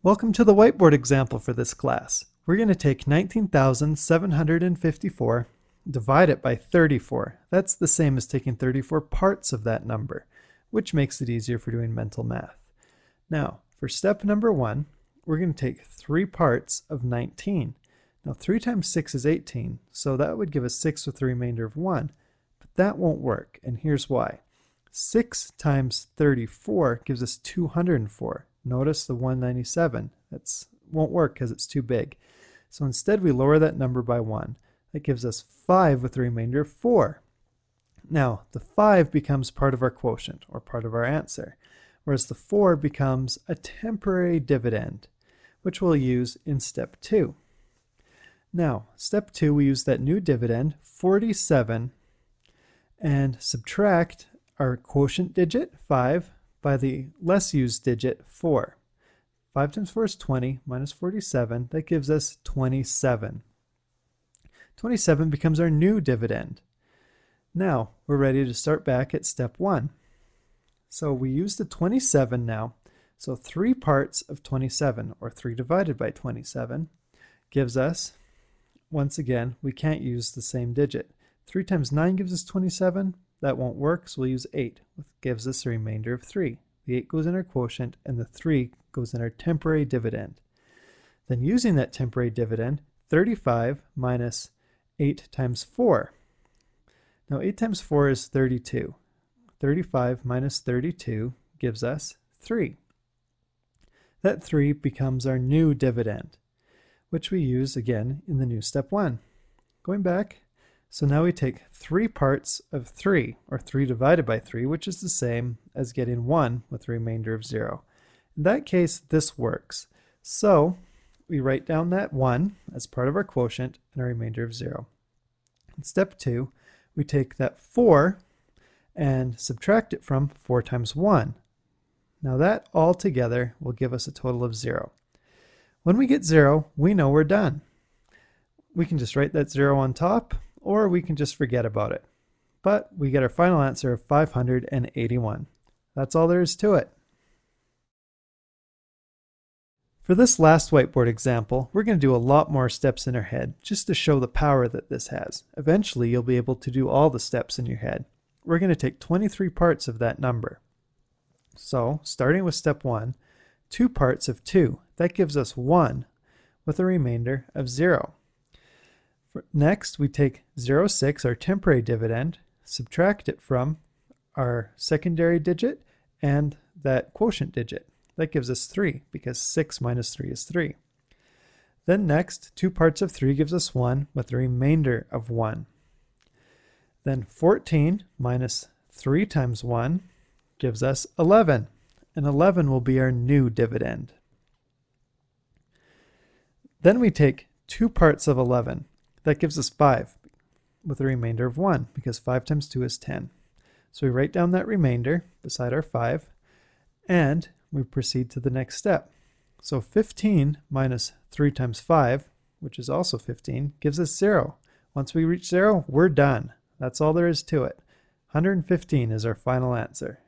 Welcome to the whiteboard example for this class. We're going to take 19,754, divide it by 34. That's the same as taking 34 parts of that number, which makes it easier for doing mental math. Now, for step number 1, we're going to take 3 parts of 19. Now, 3 times 6 is 18, so that would give us 6 with the remainder of 1. But that won't work, and here's why. 6 times 34 gives us 204. Notice the 197. That won't work because it's too big. So instead we lower that number by 1. That gives us 5 with the remainder of 4. Now the 5 becomes part of our quotient or part of our answer, whereas the 4 becomes a temporary dividend, which we'll use in step 2. Now step 2, we use that new dividend, 47, and subtract our quotient digit, 5, by the less used digit, 4. 5 times 4 is 20, minus 47, that gives us 27. 27 becomes our new dividend. Now, we're ready to start back at step 1. So we use the 27 now. So 3 parts of 27, or 3 divided by 27, gives us, once again, we can't use the same digit. 3 times 9 gives us 27. That won't work, so we'll use 8, which gives us a remainder of 3. The 8 goes in our quotient, and the 3 goes in our temporary dividend. Then using that temporary dividend, 35 minus 8 times 4. Now 8 times 4 is 32. 35 minus 32 gives us 3. That 3 becomes our new dividend, which we use again in the new step 1. Going back, so now we take 3 parts of 3, or 3 divided by 3, which is the same as getting 1 with a remainder of 0. In that case, this works. So we write down that 1 as part of our quotient and a remainder of 0. In step 2, we take that 4 and subtract it from 4 times 1. Now that all together will give us a total of 0. When we get 0, we know we're done. We can just write that 0 on top, or we can just forget about it. But we get our final answer of 581. That's all there is to it. For this last whiteboard example, we're going to do a lot more steps in our head just to show the power that this has. Eventually, you'll be able to do all the steps in your head. We're going to take 23 parts of that number. So, starting with step 1, 2 parts of 2. That gives us 1 with a remainder of 0. Next, we take 0.6, our temporary dividend, subtract it from our secondary digit and that quotient digit. That gives us 3, because 6 minus 3 is 3. Then next, 2 parts of 3 gives us 1 with a remainder of 1. Then 14 minus 3 times 1 gives us 11, and 11 will be our new dividend. Then we take 2 parts of 11. That gives us 5 with a remainder of 1, because 5 times 2 is 10. So we write down that remainder beside our 5, and we proceed to the next step. So 15 minus 3 times 5, which is also 15, gives us 0. Once we reach 0, we're done. That's all there is to it. 115 is our final answer.